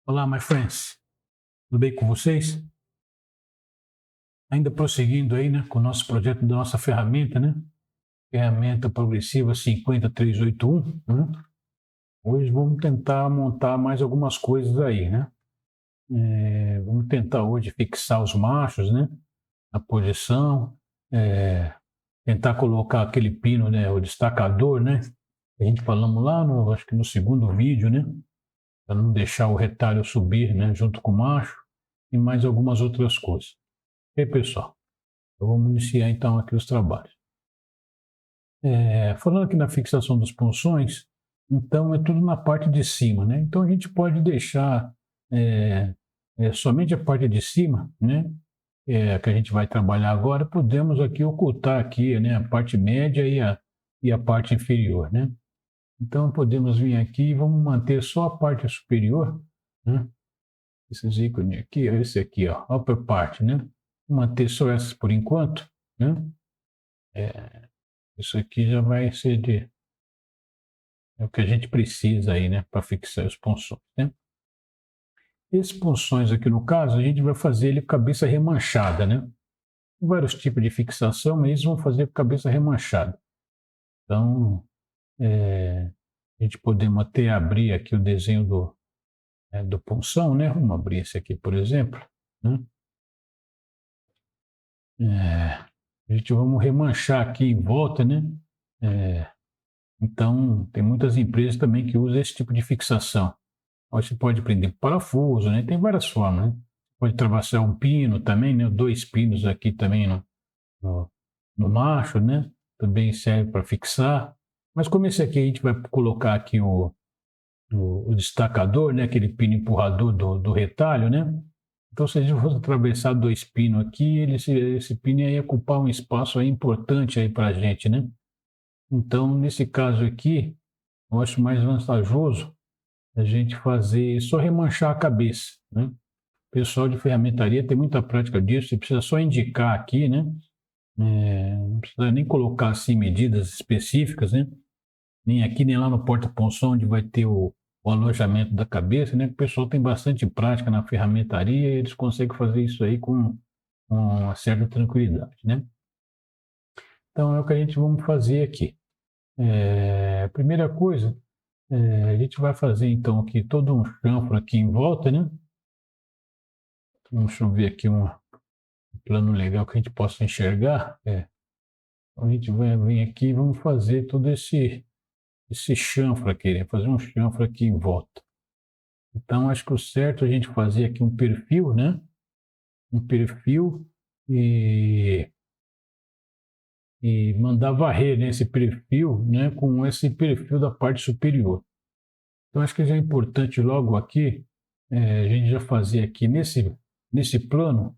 Olá, my friends. Tudo bem com vocês? Ainda prosseguindo aí, né, com o nosso projeto da nossa ferramenta, né? Ferramenta progressiva 50381, né? Hoje vamos tentar montar mais algumas coisas aí, né? Vamos tentar hoje fixar os machos, né? Na posição, tentar colocar aquele pino, né? O destacador, né? A gente falamos lá, acho que no segundo vídeo, né? Para não deixar o retalho subir, né? Junto com o macho e mais algumas outras coisas. E aí, pessoal? Então, vamos iniciar então aqui os trabalhos. Falando aqui na fixação dos punções, então é tudo na parte de cima, né? Então a gente pode deixar somente a parte de cima, né? Que a gente vai trabalhar agora, podemos aqui ocultar aqui, né? A parte média e a parte inferior, né? Então podemos vir aqui e vamos manter só a parte superior, né? Esses ícones aqui, esse aqui, ó, upper part, né? Manter só essas por enquanto, né? Isso aqui já vai ser é o que a gente precisa aí, né, para fixar os ponções, né? Esses ponções aqui, no caso, a gente vai fazer ele com cabeça remanchada, né? Tem vários tipos de fixação, mas eles vão fazer com cabeça remanchada. Então, a gente podemos até abrir aqui o desenho do ponção, né? Vamos abrir esse aqui, por exemplo, né? A gente vamos remanchar aqui em volta, né? Então, tem muitas empresas também que usam esse tipo de fixação. Você pode prender parafuso, né? Tem várias formas, né? Pode atravessar um pino também, né? Dois pinos aqui também no macho, né? Também serve para fixar. Mas como esse aqui a gente vai colocar aqui o destacador, né? Aquele pino empurrador do retalho, né? Então, se a gente fosse atravessar dois pinos aqui, esse pino ia ocupar um espaço aí importante aí para a gente, né? Então, nesse caso aqui, eu acho mais vantajoso a gente fazer só remanchar a cabeça, né? O pessoal de ferramentaria tem muita prática disso, você precisa só indicar aqui, né? Não precisa nem colocar assim medidas específicas, né? Nem aqui, nem lá no porta-ponção, onde vai ter o alojamento da cabeça, né? O pessoal tem bastante prática na ferramentaria e eles conseguem fazer isso aí com uma certa tranquilidade, né? Então, é o que a gente vamos fazer aqui. A primeira coisa, a gente vai fazer então aqui todo um chanfro aqui em volta, né? Deixa eu ver aqui um plano legal que a gente possa enxergar. A gente vai vir aqui e vamos fazer todo esse chanfro aqui, né? Fazer um chanfro aqui em volta. Então, acho que o certo é a gente fazer aqui um perfil, né? Um perfil e, e mandar varrer, né, esse perfil, né, com esse perfil da parte superior. Então, acho que já é importante logo aqui a gente já fazer aqui nesse plano.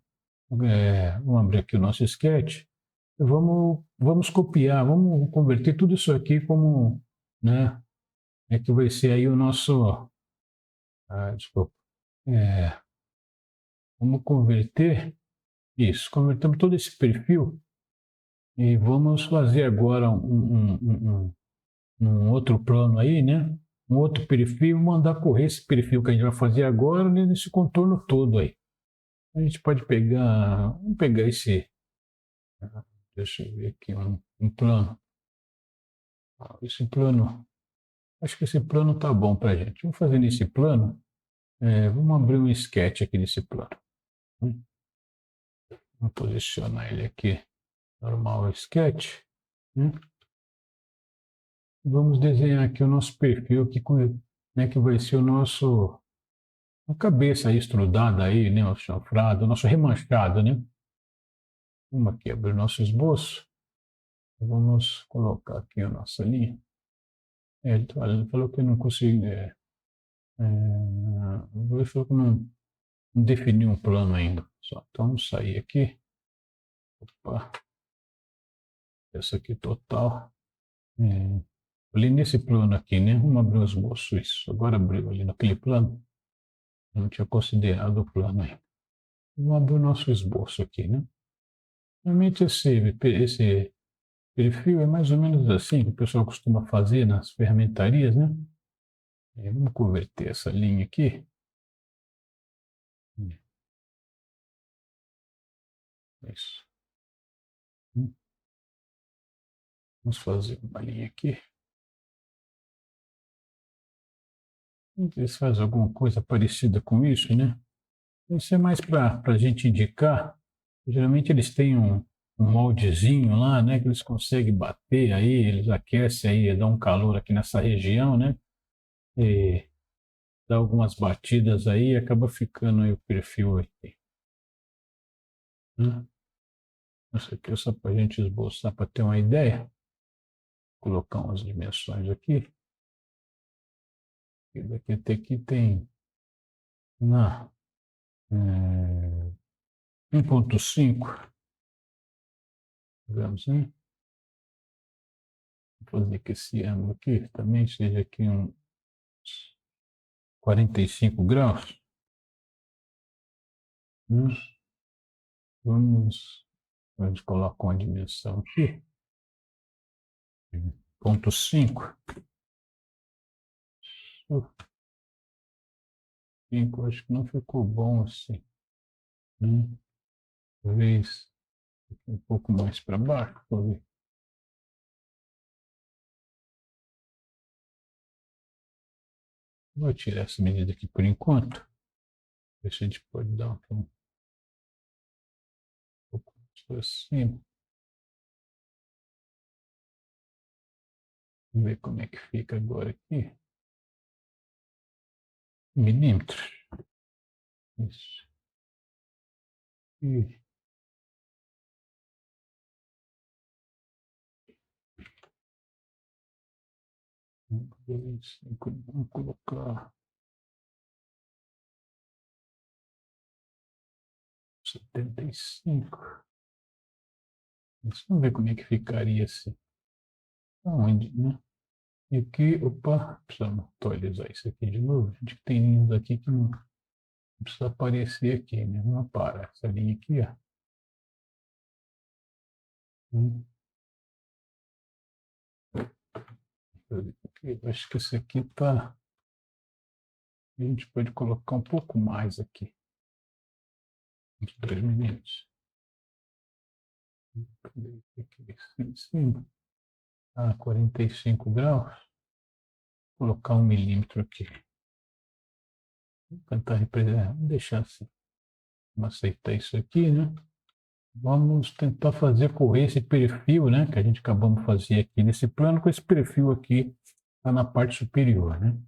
Vamos abrir aqui o nosso sketch. Vamos copiar, vamos converter tudo isso aqui como, né, que vai ser aí o nosso, desculpa, é, vamos converter isso, convertemos todo esse perfil e vamos fazer agora um outro plano aí, né, um outro perfil, mandar correr esse perfil que a gente vai fazer agora, né, nesse contorno todo aí. A gente pode vamos pegar deixa eu ver aqui, um plano. Esse plano, acho que esse plano tá bom para a gente. Vamos fazer nesse plano, vamos abrir um sketch aqui nesse plano. Vamos posicionar ele aqui, normal sketch. Vamos desenhar aqui o nosso perfil, né, que vai ser a cabeça aí estrudada aí, né, o chanfrado, o nosso remanchado, né? Vamos aqui abrir o nosso esboço. Vamos colocar aqui a nossa linha. Ele falou que eu não consigo. Ele falou que não definiu um plano ainda. Então vamos sair aqui. Opa. Essa aqui total. Ali nesse plano aqui, né? Vamos abrir o esboço. Isso. Agora abriu ali naquele plano. Não tinha considerado o plano ainda. Vamos abrir o nosso esboço aqui, né? Normalmente esse perfil é mais ou menos assim que o pessoal costuma fazer nas ferramentarias, né? Vamos converter essa linha aqui. Isso. Vamos fazer uma linha aqui. Eles fazem alguma coisa parecida com isso, né? Isso é mais para a gente indicar. Geralmente eles têm um moldezinho lá, né? Que eles conseguem bater aí, eles aquecem aí, dá um calor aqui nessa região, né? E dá algumas batidas aí e acaba ficando aí o perfil aqui. Né? Isso aqui é só para a gente esboçar, para ter uma ideia. Vou colocar umas dimensões aqui. E daqui até aqui tem na 1,5 digamos assim. Vou fazer que esse ângulo aqui também seja aqui uns 45 graus. Vamos, a gente coloca uma dimensão aqui. 0,5. 5, acho que não ficou bom assim. Talvez um pouco mais para baixo. Vou tirar essa medida aqui por enquanto. Ver se a gente pode dar um pouco mais para cima. Vamos ver como é que fica agora aqui. Milímetros. Isso. E 5, vamos colocar 75. Vamos ver como é que ficaria assim. Aonde, né? E aqui, opa, precisamos atualizar isso aqui de novo. A gente tem linhas aqui que não precisa aparecer aqui, né? Não para. Essa linha aqui, ó. Acho que esse aqui tá. A gente pode colocar um pouco mais aqui. Uns 2 minutos. Aqui em cima. 45 graus. Vou colocar 1 milímetro aqui. Vou tentar representar. Vamos deixar assim. Vamos aceitar isso aqui, né? Vamos tentar fazer correr esse perfil, né? Que a gente acabamos de fazer aqui nesse plano, com esse perfil aqui tá na parte superior, né?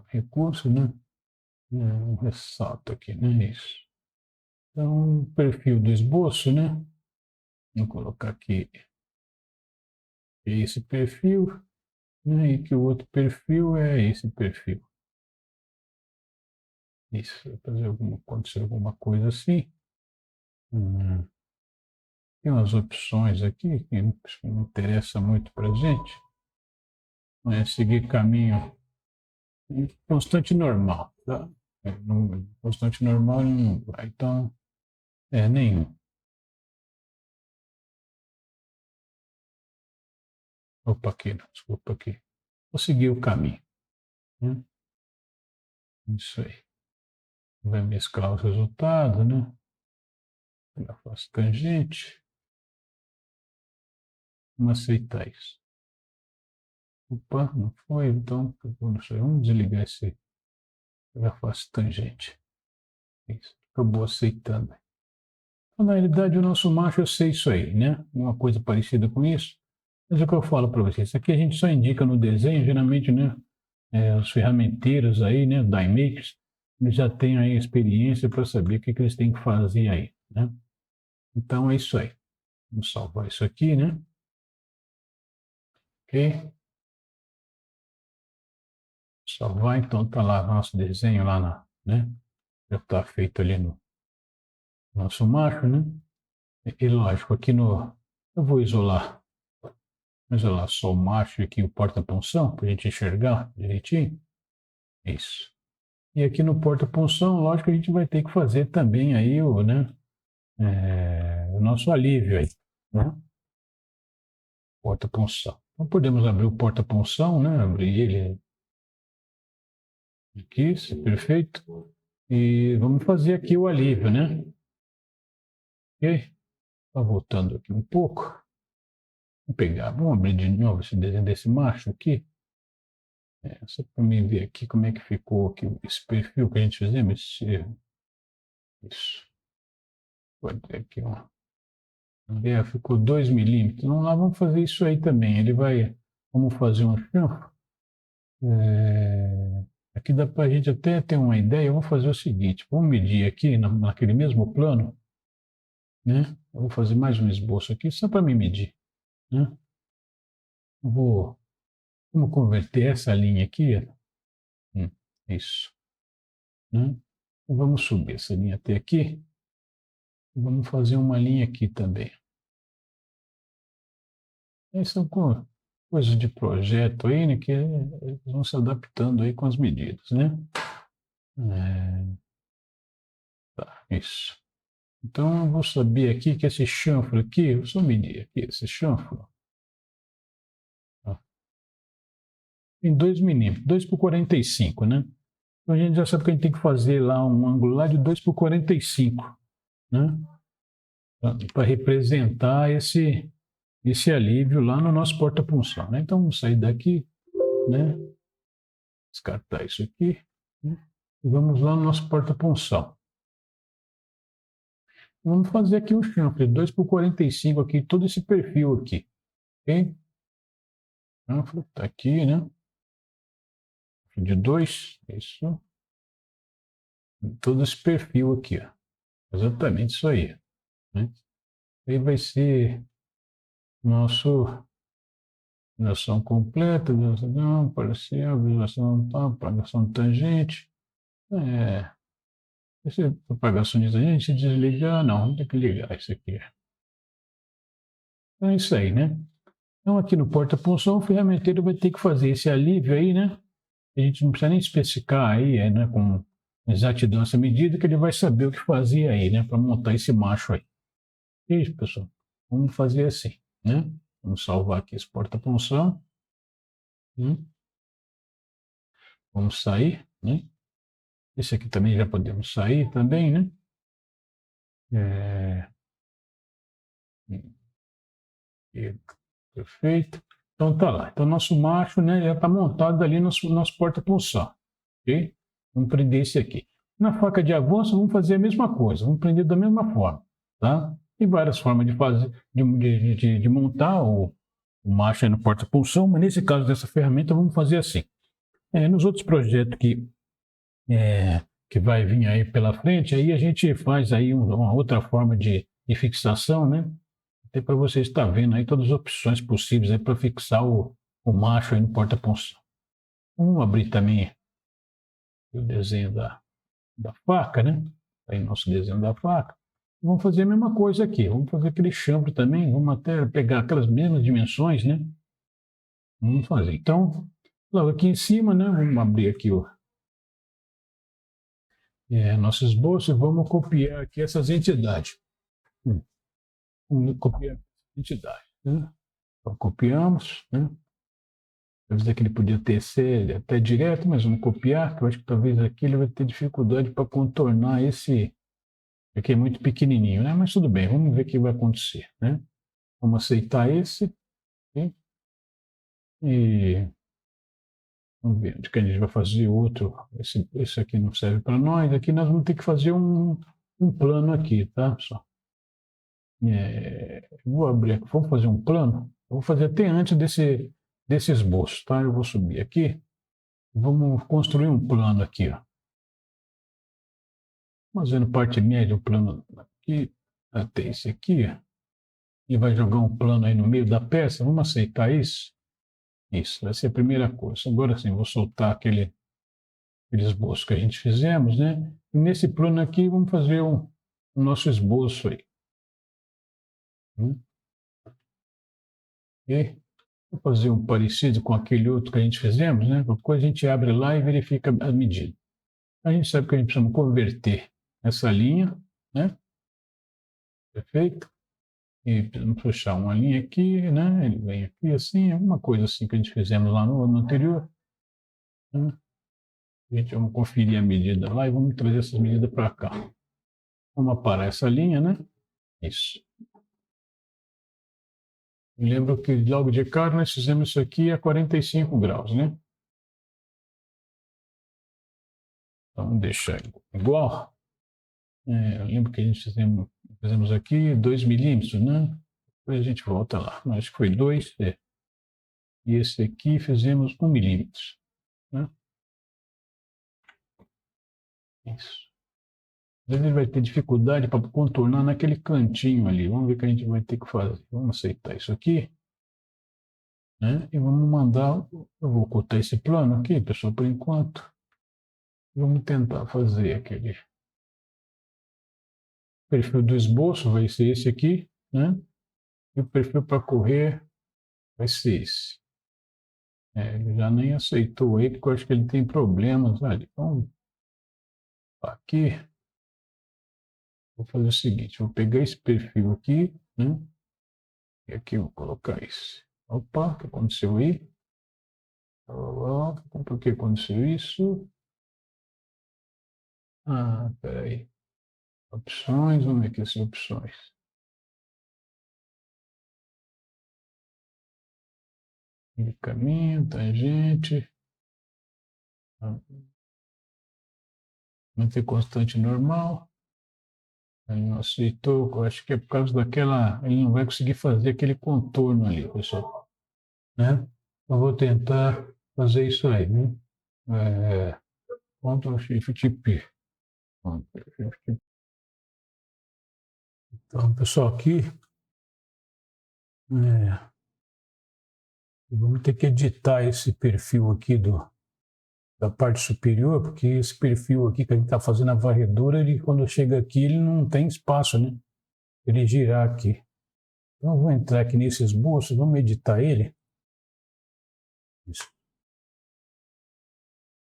Recurso, né? Um ressalto aqui, né? Isso. Então, perfil do esboço, né? Vou colocar aqui esse perfil, né? E que o outro perfil é esse perfil. Isso, fazer acontecer alguma coisa assim. Tem umas opções aqui que não interessa muito para a gente. Seguir caminho constante normal, tá? Constante normal não vai, então nenhum. Opa, aqui, não, desculpa aqui. Vou seguir o caminho. Né? Isso aí. Vai mesclar os resultados, né? Eu faço tangente. Vamos aceitar isso. Opa, não foi, então vamos desligar esse. Eu faço tangente. Isso. Acabou aceitando. Então, na realidade, o nosso macho eu sei isso aí, né? Uma coisa parecida com isso. Mas é o que eu falo para vocês. Isso aqui a gente só indica no desenho, geralmente, né? Os ferramenteiros aí, né? Die makers, eles já têm aí experiência para saber o que eles têm que fazer aí, né? Então é isso aí. Vamos salvar isso aqui, né? Ok? Salvar, então tá lá nosso desenho lá né? Já está feito ali no nosso macho, né? E lógico, aqui no. Eu vou isolar só o macho e aqui o porta-punção, para a gente enxergar direitinho. Isso. E aqui no porta-punção, lógico que a gente vai ter que fazer também aí né, o nosso alívio aí, né? Porta-punção. Então podemos abrir o porta-punção, né? Abrir ele aqui, perfeito. E vamos fazer aqui o alívio, né? Ok? Tá voltando aqui um pouco. Vamos abrir de novo esse desenho desse macho aqui. Só para mim ver aqui como é que ficou aqui esse perfil que a gente fizemos. Isso. Pode ter aqui, ó. Ficou 2 milímetros. Então, lá vamos fazer isso aí também. Vamos fazer um chanfro. Aqui dá para a gente até ter uma ideia. Eu vou fazer o seguinte: vamos medir aqui naquele mesmo plano, né? Eu vou fazer mais um esboço aqui só para me medir, né? Vamos converter essa linha aqui, isso, né? Vamos subir essa linha até aqui. Vamos fazer uma linha aqui também. Essas são coisas de projeto aí, né? Que eles vão se adaptando aí com as medidas, né? Tá, isso. Então, eu vou saber aqui que esse chanfro aqui, eu só medir aqui, esse chanfro, em 2 milímetros, 2 por 45, né? Então a gente já sabe que a gente tem que fazer lá um ângulo lá de 2 por 45, né? Para representar esse alívio lá no nosso porta-punção, né? Então vamos sair daqui, né? Descartar isso aqui, né? E vamos lá no nosso porta-punção. Vamos fazer aqui um chanfro de 2 por 45 aqui, todo esse perfil aqui, ok? Chanfro tá aqui, né? De 2, isso. Todo esse perfil aqui, ó. Exatamente isso aí, né? Aí vai ser nosso visualização completa, visualização parcial, visualização tal, propagação tangente. Esse propagação de tangente, desligar, não tem que ligar isso aqui. Então é isso aí, né? Então aqui no porta-punção, o ferramenteiro vai ter que fazer esse alívio aí, né? A gente não precisa nem especificar aí, né, com exatidão essa medida, que ele vai saber o que fazer aí, né, para montar esse macho aí. Isso, pessoal. Vamos fazer assim, né? Vamos salvar aqui esse porta-punção. Vamos sair, né? Esse aqui também já podemos sair também, né? Perfeito. Então tá lá. Então nosso macho, né, já está montado ali no nosso porta-punção, ok? Vamos prender esse aqui. Na faca de avanço vamos fazer a mesma coisa, vamos prender da mesma forma, tá? Tem várias formas de fazer, de montar o macho aí no porta-punção, mas nesse caso dessa ferramenta vamos fazer assim. Nos outros projetos que vai vir aí pela frente, aí a gente faz aí uma outra forma de fixação, né? Até para você estar vendo aí todas as opções possíveis para fixar o macho aí no porta-punção. Vamos abrir também o desenho da faca, né? Aí nosso desenho da faca. Vamos fazer a mesma coisa aqui. Vamos fazer aquele chanfro também. Vamos até pegar aquelas mesmas dimensões, né? Vamos fazer. Então, logo aqui em cima, né? Vamos abrir aqui o nosso esboço e vamos copiar aqui essas entidades. Vamos copiar a entidade, né? Então, copiamos, né? Talvez aqui ele podia ter ser até direto, mas vamos copiar, que eu acho que talvez aqui ele vai ter dificuldade para contornar esse, aqui é muito pequenininho, né? Mas tudo bem, vamos ver o que vai acontecer, né? Vamos aceitar esse, okay? E vamos ver onde que a gente vai fazer outro. Esse aqui não serve para nós, aqui nós vamos ter que fazer um plano aqui, tá, pessoal? Vou abrir aqui, vamos fazer um plano. Eu vou fazer até antes desse esboço, tá? Eu vou subir aqui. Vamos construir um plano aqui, ó. Fazendo parte média, o plano aqui, até esse aqui, ó. E vai jogar um plano aí no meio da peça. Vamos aceitar isso? Isso, vai ser a primeira coisa. Agora sim, vou soltar aquele esboço que a gente fizemos, né? E nesse plano aqui, vamos fazer o nosso esboço aí. Ok? Vou fazer um parecido com aquele outro que a gente fizemos, né? Depois a gente abre lá e verifica a medida. A gente sabe que a gente precisa converter essa linha, né? Perfeito? E precisamos puxar uma linha aqui, né? Ele vem aqui assim, alguma coisa assim que a gente fizemos lá no anterior. Né? Vamos conferir a medida lá e vamos trazer essas medidas para cá. Vamos aparar essa linha, né? Isso. Eu lembro que logo de cara nós fizemos isso aqui a 45 graus, né? Então, vamos deixar igual. Eu lembro que a gente fizemos aqui 2 milímetros, né? Depois a gente volta lá. Acho que foi 2. E esse aqui fizemos 1 milímetro, né? Isso. Às vezes ele vai ter dificuldade para contornar naquele cantinho ali. Vamos ver o que a gente vai ter que fazer. Vamos aceitar isso aqui, né? E vamos mandar. Eu vou ocultar esse plano aqui, pessoal, por enquanto. Vamos tentar fazer aquele perfil do esboço, vai ser esse aqui, né? E o perfil para correr vai ser esse. Ele já nem aceitou aí, porque eu acho que ele tem problemas ali. Então, aqui, vou fazer o seguinte: vou pegar esse perfil aqui, né? E aqui eu vou colocar esse. Opa, o que aconteceu aí? Por que aconteceu isso? Ah, peraí. Opções, vamos ver aqui as opções. De caminho, tangente. Manter constante normal. Ele não aceitou, eu acho que é por causa daquela. Ele não vai conseguir fazer aquele contorno ali, pessoal. Né? Eu vou tentar fazer isso aí, né? Ctrl Shift P. Então, pessoal, aqui vamos ter que editar esse perfil aqui da parte superior, porque esse perfil aqui que a gente está fazendo a varredura, ele, quando chega aqui, ele não tem espaço, né? Ele girar aqui. Então, eu vou entrar aqui nesse esboço, vamos editar ele. Isso.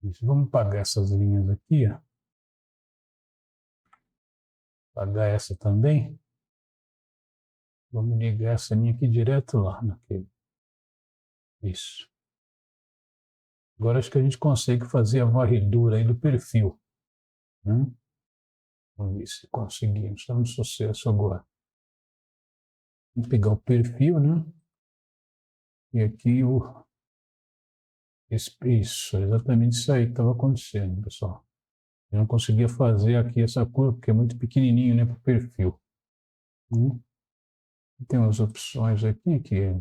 Isso. Vamos apagar essas linhas aqui, ó. Apagar essa também. Vamos ligar essa linha aqui direto lá naquele. Isso. Agora acho que a gente consegue fazer a varredura aí do perfil, né? Vamos ver se conseguimos. Está no sucesso agora. Vamos pegar o perfil, né? E aqui isso, exatamente isso aí que estava acontecendo, pessoal. Eu não conseguia fazer aqui essa curva porque é muito pequenininho, né, para o perfil. Tem umas opções aqui que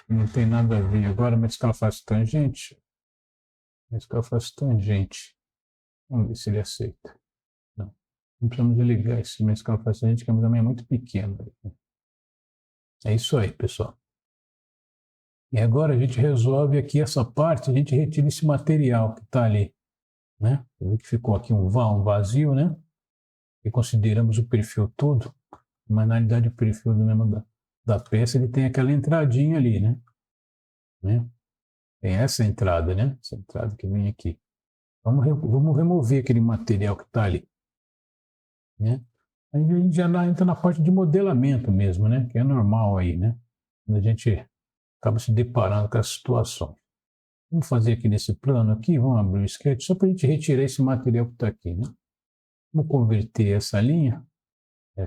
não tem nada a ver. Agora, mas que ela faz tangente. Mas que ela faz tangente. Vamos ver se ele aceita. Não. Não precisamos ligar esse mescal faz tangente, que também é muito pequeno. É isso aí, pessoal. E agora a gente resolve aqui essa parte, a gente retira esse material que está ali, né? Que ficou aqui um vazio, né? E consideramos o perfil todo, mas na realidade o perfil do mesmo da peça ele tem aquela entradinha ali, né? Tem essa entrada, né? Essa entrada que vem aqui. Vamos remover aquele material que está ali, né? Aí a gente já entra na parte de modelamento mesmo, né? Que é normal aí, né? Quando a gente acaba se deparando com a situação. Vamos fazer aqui nesse plano aqui, vamos abrir o sketch, só para a gente retirar esse material que está aqui, né? Vamos converter essa linha, né?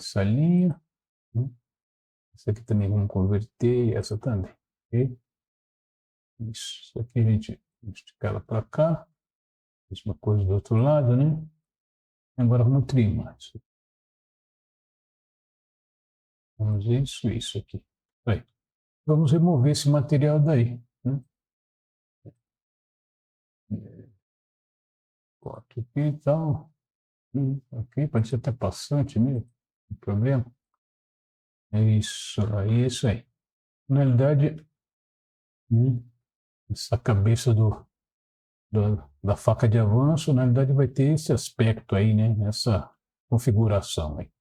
Essa aqui também vamos converter, e essa também, ok? Isso aqui a gente esticar ela para cá, mesma coisa do outro lado, né? Agora vamos trimar isso. Vamos ver isso aqui. Aí. Vamos remover esse material daí, né? Corta aqui e tal. Aqui pode ser até passante mesmo, não tem problema. É isso aí. Na realidade, essa cabeça da faca de avanço, na realidade, vai ter esse aspecto aí, né? Essa configuração aí.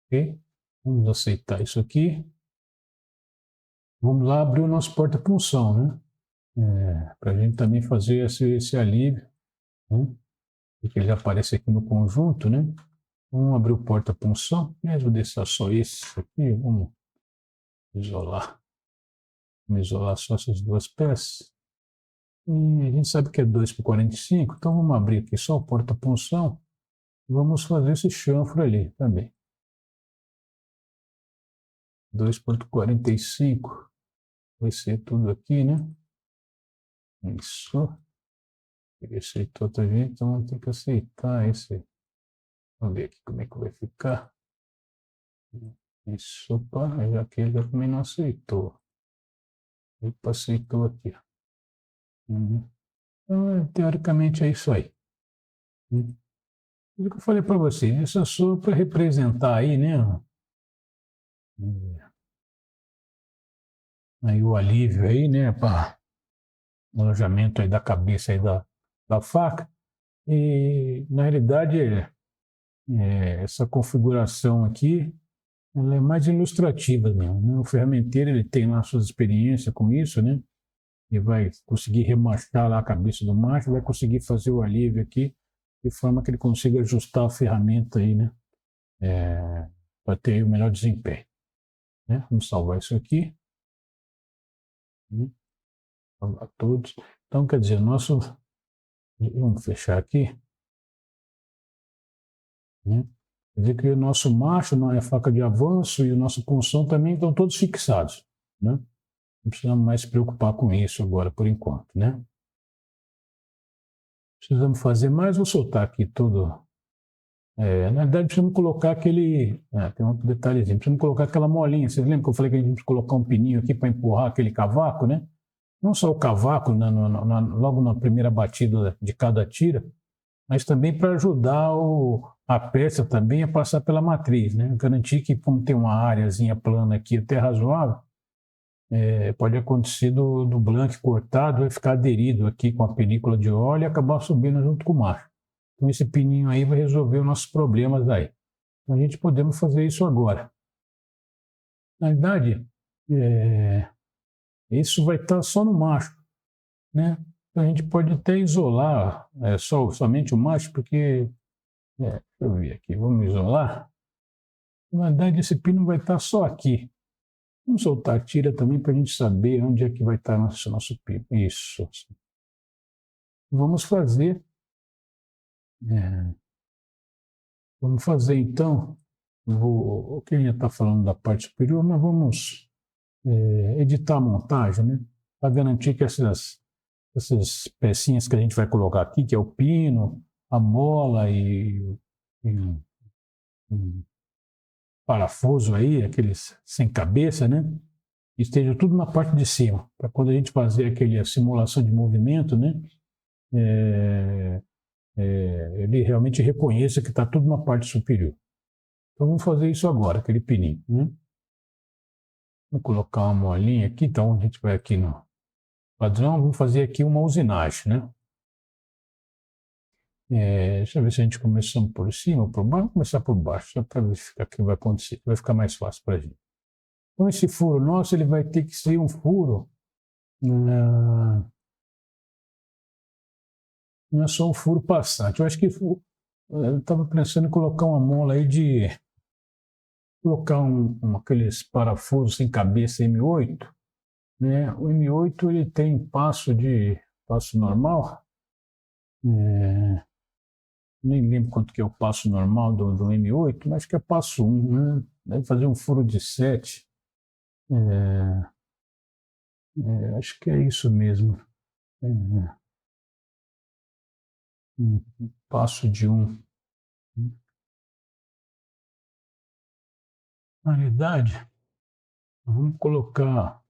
Ok? Vamos aceitar isso aqui. Vamos lá abrir o nosso porta-punção, né? Para a gente também fazer esse alívio, né? Porque ele já aparece aqui no conjunto, né? Vamos abrir o porta-punção, mesmo deixar só esse aqui, vamos isolar. Vamos isolar só essas duas peças. E a gente sabe que é 2 por 45, então vamos abrir aqui só o porta-punção. Vamos fazer esse chanfro ali também. 2,45 vai ser tudo aqui, né? Isso. Ele aceitou também, então vamos ter que aceitar esse. Vamos ver aqui como é que vai ficar. Isso, opa, já que ele também não aceitou. Ele aceitou aqui. Uhum. Então, teoricamente é isso aí. O que eu falei para você, essa só para representar aí, né? Aí o alívio aí, né? Para o alojamento aí da cabeça aí da faca. E na realidade, essa configuração aqui, ela é mais ilustrativa mesmo, né? O ferramenteiro ele tem lá suas experiências com isso, né? E vai conseguir remachar lá a cabeça do macho, vai conseguir fazer o alívio aqui de forma que ele consiga ajustar a ferramenta aí, né? Para ter o melhor desempenho, né? Vamos salvar isso aqui, né? Salvar todos. Então, quer dizer, nosso, vamos fechar aqui, né? Quer dizer que o nosso macho, a faca de avanço e o nosso punção também estão todos fixados, né? Não precisamos mais se preocupar com isso agora, por enquanto, né? Precisamos fazer mais, vou soltar aqui todo. Na verdade, precisamos colocar aquele. Tem um outro detalhezinho. Precisamos colocar aquela molinha. Vocês lembram que eu falei que a gente precisa colocar um pininho aqui para empurrar aquele cavaco, né? Não só o cavaco, logo na primeira batida de cada tira, mas também para ajudar a peça também a passar pela matriz, né? Garantir que, como tem uma áreazinha plana aqui até razoável, pode acontecer do blank cortado, vai ficar aderido aqui com a película de óleo e acabar subindo junto com o macho. Então esse pininho aí vai resolver os nossos problemas aí. Então a gente podemos fazer isso agora. Na verdade, isso vai estar só no macho, né? Então a gente pode até isolar somente o macho, porque, deixa eu ver aqui, vamos isolar. Na verdade, esse pino vai estar só aqui. Vamos soltar a tira também para a gente saber onde é que vai estar nosso pino. Isso. Vamos fazer. Vamos fazer então. O que já está falando da parte superior, mas vamos editar a montagem, né? Para garantir que essas pecinhas que a gente vai colocar aqui, que é o pino, a mola e um parafuso aí, aqueles sem cabeça, né? Esteja tudo na parte de cima, para quando a gente fazer aquela simulação de movimento, né? Ele realmente reconheça que está tudo na parte superior. Então vamos fazer isso agora, aquele pininho, né? Vou colocar uma molinha aqui, então a gente vai aqui no padrão, vamos fazer aqui uma usinagem, né? Deixa eu ver se a gente começamos por cima ou por baixo. Vamos começar por baixo, só para verificar o que vai acontecer. Vai ficar mais fácil para a gente. Então, esse furo nosso ele vai ter que ser um furo. Não é só um furo passante. Eu acho que eu estava pensando em colocar uma mola aí de. Colocar aqueles parafusos sem cabeça M8. Né? O M8 ele tem passo normal. Nem lembro quanto que é o passo normal do M8, mas acho que é passo 1, né? Deve fazer um furo de 7. Acho que é isso mesmo. Um passo de 1. Na realidade, vamos colocar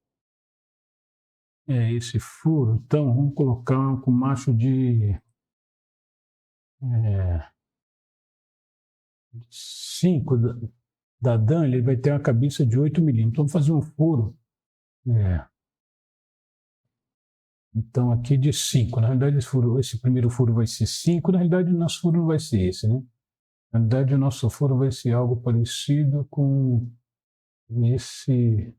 esse furo, então vamos colocar com macho de 5 da Dan, ele vai ter uma cabeça de 8 milímetros. Então vamos fazer um furo. Então aqui de 5. Na realidade, esse primeiro furo vai ser 5. Na realidade, o nosso furo não vai ser esse, né? Na verdade, o nosso furo vai ser algo parecido com esse.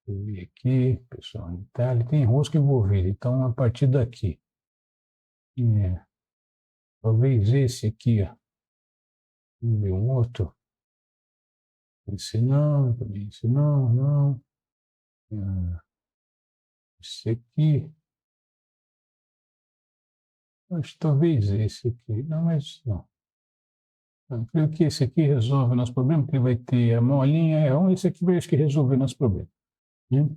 Deixa eu ver aqui, pessoal. Tá, ele tem rosca envolvida, então a partir daqui. Talvez esse aqui, ó. Vamos ver um outro. Esse não, também esse não, não. Esse aqui. Acho que talvez esse aqui. Não, mas não. Eu creio que esse aqui resolve o nosso problema, porque ele vai ter a molinha, esse aqui vai acho que resolver o nosso problema. Né?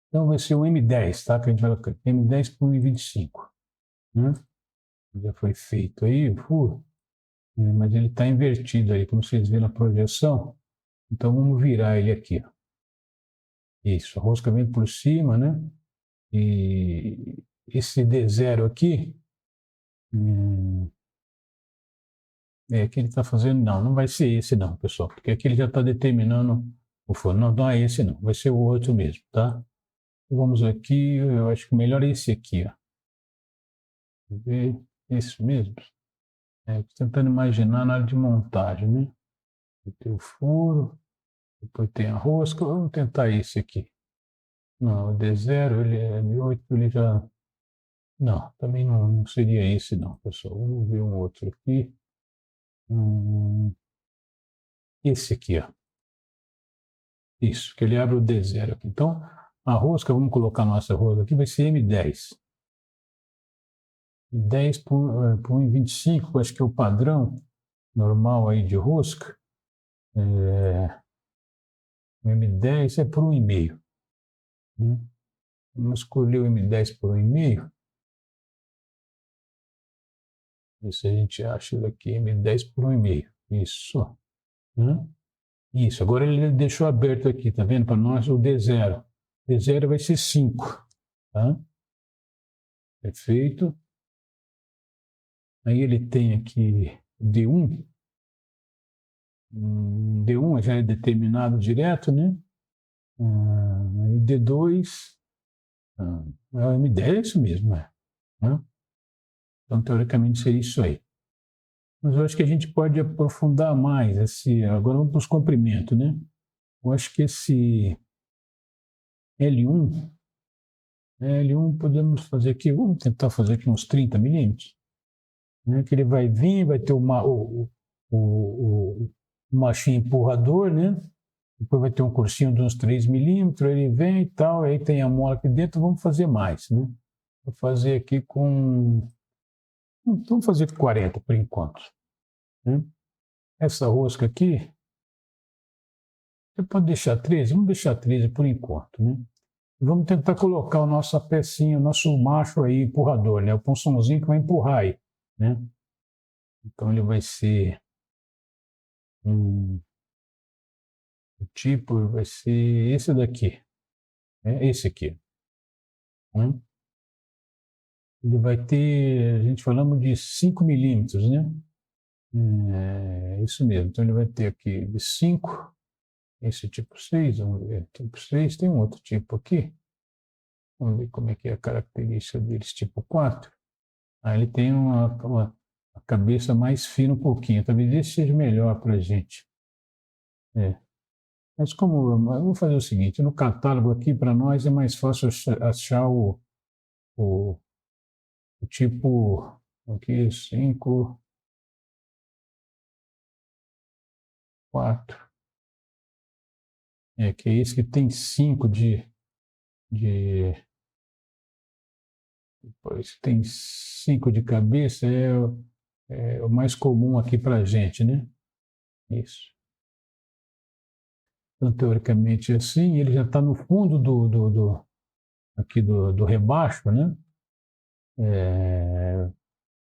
Então vai ser o M10, tá? Que a gente vai colocar. M10 por 1,25. Né? Já foi feito aí o furo, mas ele está invertido aí, como vocês viram na projeção. Então vamos virar ele aqui. Ó. Isso, a rosca vem por cima, né? E esse D0 aqui, que ele está fazendo, não vai ser esse não, pessoal, porque aqui ele já está determinando o furo. Não é esse não, vai ser o outro mesmo, tá? Vamos aqui, eu acho que melhor é esse aqui, ó. Ver esse mesmo. Tentando imaginar na hora de montagem, né? Tem o furo, depois tem a rosca, vamos tentar esse aqui. Não, o D0, ele é M8, ele já... Não, também não seria esse não, pessoal. Vamos ver um outro aqui. Esse aqui, ó. Isso, que ele abre o D0 aqui. Então, a rosca, vamos colocar a nossa rosca aqui, vai ser M10. 10 por 1,25, acho que é o padrão normal aí de rosca. O M10 é por 1,5. Né? Vamos escolher o M10 por 1,5. Ver se a gente acha ele aqui, M10 por 1,5. Isso. Né? Isso, agora ele deixou aberto aqui, tá vendo? Para nós o D0. D0 vai ser 5. Tá? Perfeito. Aí ele tem aqui D1. D1 já é determinado direto, né? Aí o D2 é o M10, é isso mesmo, né? Então, teoricamente, seria isso aí. Mas eu acho que a gente pode aprofundar mais. Agora vamos para os comprimentos, né? Eu acho que esse L1 podemos fazer aqui, vamos tentar fazer aqui uns 30 milímetros. Né? Que ele vai vir, vai ter o machinho empurrador, né? Depois vai ter um cursinho de uns 3 milímetros, ele vem e tal, aí tem a mola aqui dentro, vamos fazer mais, né? Vou fazer aqui com... Vamos fazer 40 por enquanto. Né? Essa rosca aqui, você pode deixar 13? Vamos deixar 13 por enquanto, né? Vamos tentar colocar a nossa pecinha, o nosso macho aí, empurrador, né? O punçãozinho que vai empurrar aí, né? Então ele vai ser o tipo, vai ser esse daqui, né? Esse aqui, né? Ele vai ter, a gente falamos de 5 milímetros, né? Isso mesmo. Então ele vai ter aqui de 5, esse tipo 6, vamos ver, tipo 6, tem um outro tipo aqui. Vamos ver como é que é a característica deles, tipo 4. Aí ele tem uma cabeça mais fina um pouquinho. Talvez esse seja melhor para a gente. Mas como eu vou fazer o seguinte, no catálogo aqui para nós é mais fácil achar o tipo aqui 5, 4. Que é esse que tem 5 Pois tem 5 de cabeça, é o mais comum aqui para a gente, né? Isso. Então, teoricamente, assim, ele já está no fundo aqui do rebaixo, né?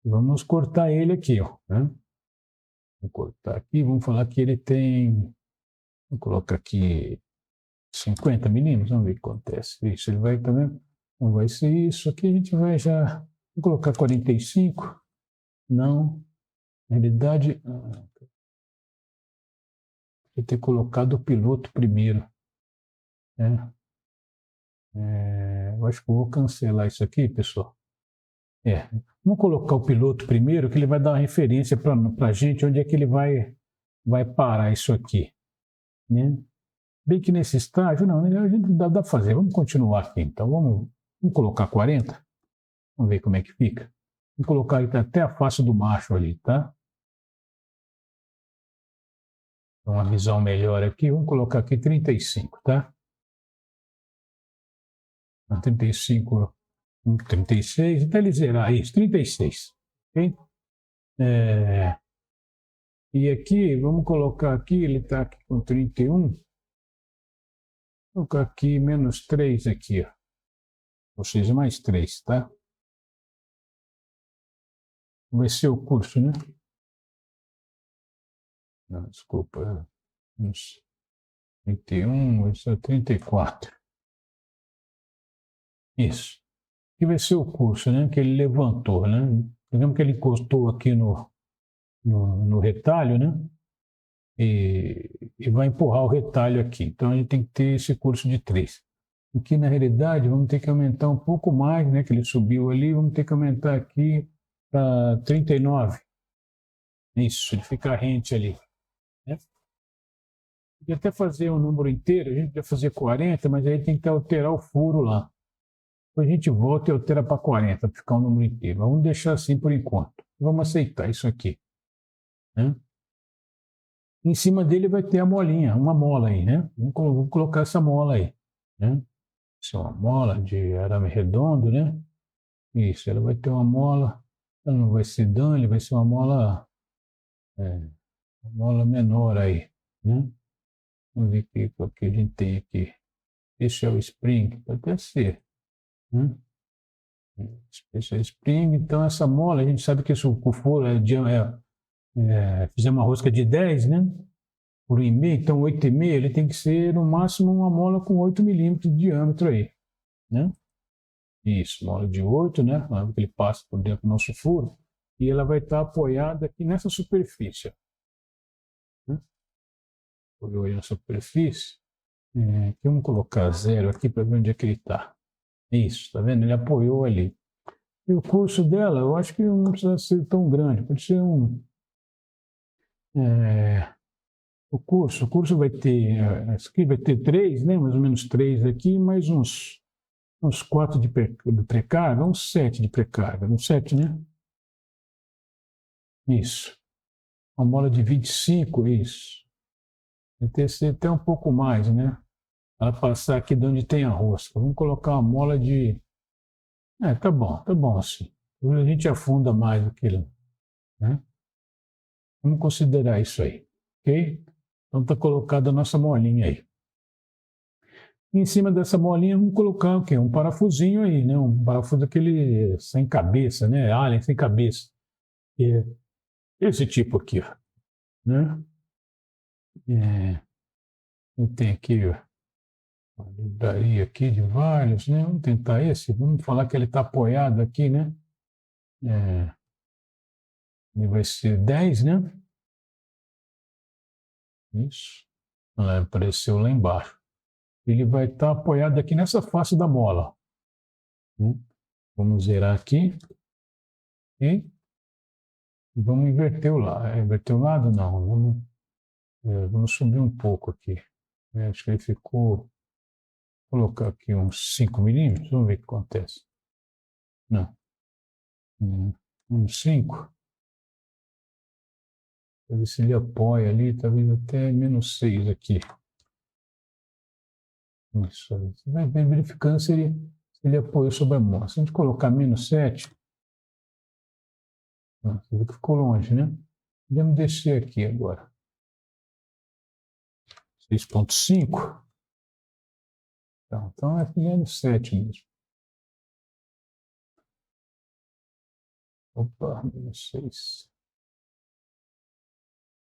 Vamos cortar ele aqui, ó. Né? Vamos cortar aqui, vamos falar que ele tem... Vou colocar aqui 50 milímetros, vamos ver o que acontece. Isso, ele vai, tá vendo? Não vai ser isso. Aqui a gente vai já... Vou colocar 45. Não. Na realidade, eu ter colocado o piloto primeiro. Né? Eu acho que eu vou cancelar isso aqui, pessoal. Vamos colocar o piloto primeiro, que ele vai dar uma referência para a gente onde é que ele vai parar isso aqui. Né? Bem que nesse estágio, não, a gente dá para fazer. Vamos continuar aqui, então. Vamos colocar 40. Vamos ver como é que fica. Vamos colocar até a face do macho ali, tá? Uma visão melhor aqui. Vamos colocar aqui 35, tá? 35, 36, até ele zerar isso, 36. Ok? E aqui, vamos colocar aqui, ele está aqui com 31. Vou colocar aqui menos 3 aqui, ó. Ou seja, mais 3, tá? Vai ser o curso, né? Não, desculpa. Uns 31, vai ser 34. Isso. E vai ser o curso, né? Que ele levantou, né? Digamos que ele encostou aqui no retalho, né? E vai empurrar o retalho aqui. Então a gente tem que ter esse curso de 3. Aqui na realidade vamos ter que aumentar um pouco mais, né? Que ele subiu ali, vamos ter que aumentar aqui para 39. Isso, ele fica rente ali. Né? Podia até fazer um número inteiro, a gente podia fazer 40, mas aí tem que alterar o furo lá. Depois a gente volta e altera para 40, para ficar um número inteiro. Mas vamos deixar assim por enquanto. Vamos aceitar isso aqui. Né? Em cima dele vai ter a molinha, uma mola aí, né? Vamos colocar essa mola aí. Né? Isso é uma mola de arame redondo, né? Isso, ela vai ter uma mola, ela não vai ser Dunley, vai ser uma mola menor aí, né? Vamos ver o que a gente tem aqui. Esse é o spring, pode até ser, né? Esse é o spring, então essa mola, a gente sabe que o furo fizemos uma rosca de 10, né? Por 1,5, então 8,5, ele tem que ser no máximo uma mola com 8 milímetros de diâmetro aí, né? Isso, mola de 8, né? Que ele passa por dentro do nosso furo e ela vai estar apoiada aqui nessa superfície. Né? Apoiou aí na superfície. Aqui vamos colocar 0 aqui para ver onde é que ele está. Isso, tá vendo? Ele apoiou ali. E o curso dela, eu acho que não precisa ser tão grande, pode ser o curso vai ter, aqui vai ter 3, né? Mais ou menos 3 aqui, mais uns 4 de pré-carga, uns 7 de pré-carga, uns 7, né? Isso. Uma mola de 25, isso. Vai ter que ser até um pouco mais, né? Ela passar aqui de onde tem a rosca. Vamos colocar uma mola de. Tá bom assim. A gente afunda mais aquilo, né? Vamos considerar isso aí, ok? Então está colocada a nossa molinha aí. E em cima dessa molinha vamos colocar o quê? Um parafusinho aí, né? Um parafuso aquele sem cabeça, né? Alien sem cabeça. É esse tipo aqui, ó, né? Tem aqui, ó, uma livraria aqui de vários, né? Vamos tentar esse. Vamos falar que ele está apoiado aqui, né? Ele vai ser 10, né? Isso. Ela apareceu lá embaixo. Ele vai estar apoiado aqui nessa face da mola. Vamos zerar aqui. E vamos inverter o lado. Inverter o lado? Não. Vamos subir um pouco aqui. Acho que ele ficou. Vou colocar aqui uns 5 milímetros. Vamos ver o que acontece. Não. Uns 5. Para ver se ele apoia ali. Talvez até menos 6 aqui. Isso. Você vai verificando se ele apoia sobre a mola. Se a gente colocar menos 7. Você viu que ficou longe, né? Podemos descer aqui agora. 6,5. Então é menos 7 mesmo. Opa, menos 6.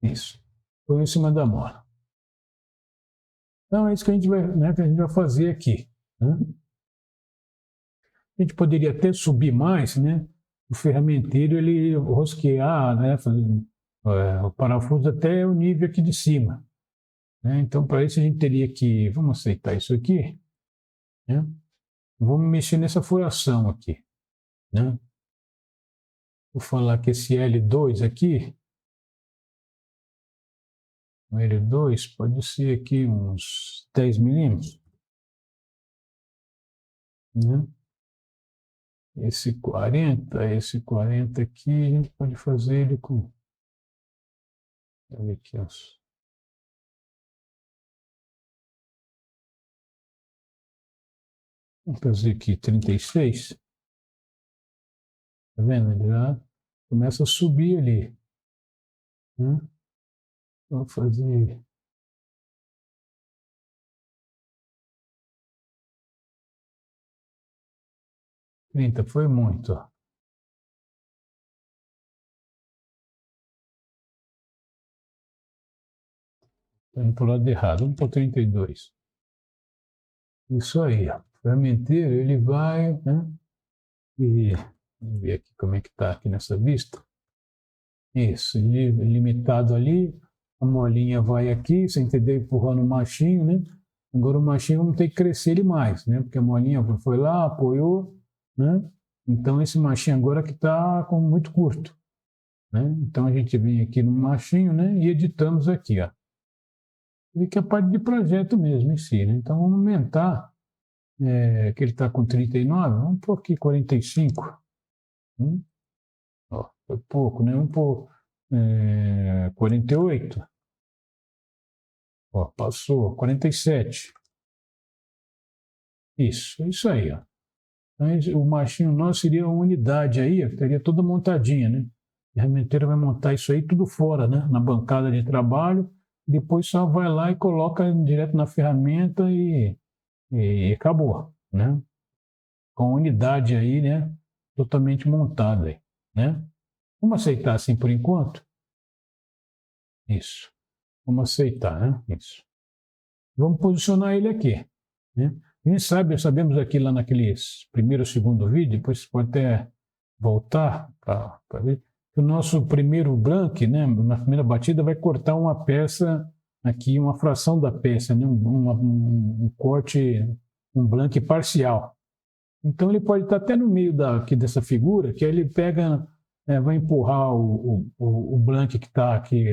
Isso. Foi em cima da mola. Então é isso que a gente vai, né, que a gente vai fazer aqui. Né? A gente poderia até subir mais, né? O ferramenteiro ele rosquear, né? O parafuso até o nível aqui de cima. Né? Então, para isso a gente teria que, vamos aceitar isso aqui, né? Vamos mexer nessa furação aqui, né? Vou falar que esse L2 aqui, o L2 pode ser aqui uns 10 milímetros, né? Esse 40 aqui, a gente pode fazer ele com. Olha aqui, ó. Vamos fazer aqui 36. Tá vendo? Ele já começa a subir ali. Né? Vou fazer 30, foi muito, ó. Estou indo para o lado errado. Vamos para 32. Isso aí, ó. O fermenteiro, ele vai, né? E vamos ver aqui como é que está aqui nessa vista. Isso, limitado ali. A molinha vai aqui, você entendeu? Empurrando o machinho, né? Agora o machinho vamos ter que crescer ele mais, né? Porque a molinha foi lá, apoiou, né? Então esse machinho agora que está muito curto, né? Então a gente vem aqui no machinho, né? E editamos aqui, ó. E que é a parte de projeto mesmo em si, né? Então vamos aumentar, que ele está com 39, vamos pôr aqui 45. Ó, foi pouco, né? Vamos pôr 48. Ó, passou, 47. Isso aí, ó. Então, o machinho nosso seria uma unidade aí, ó, teria toda montadinha, né? A fermenteira vai montar isso aí tudo fora, né? Na bancada de trabalho, depois só vai lá e coloca direto na ferramenta e acabou, né? Com a unidade aí, né? Totalmente montada aí, né? Vamos aceitar assim por enquanto? Isso. Vamos aceitar, né? Isso. Vamos posicionar ele aqui, né? A gente sabemos aqui lá naqueles primeiro, segundo vídeo, depois você pode até voltar para ver, que o nosso primeiro blank, né, na primeira batida, vai cortar uma peça aqui, uma fração da peça, né, um corte, um blank parcial. Então ele pode estar até no meio aqui dessa figura, que aí ele pega, vai empurrar o blank que está aqui,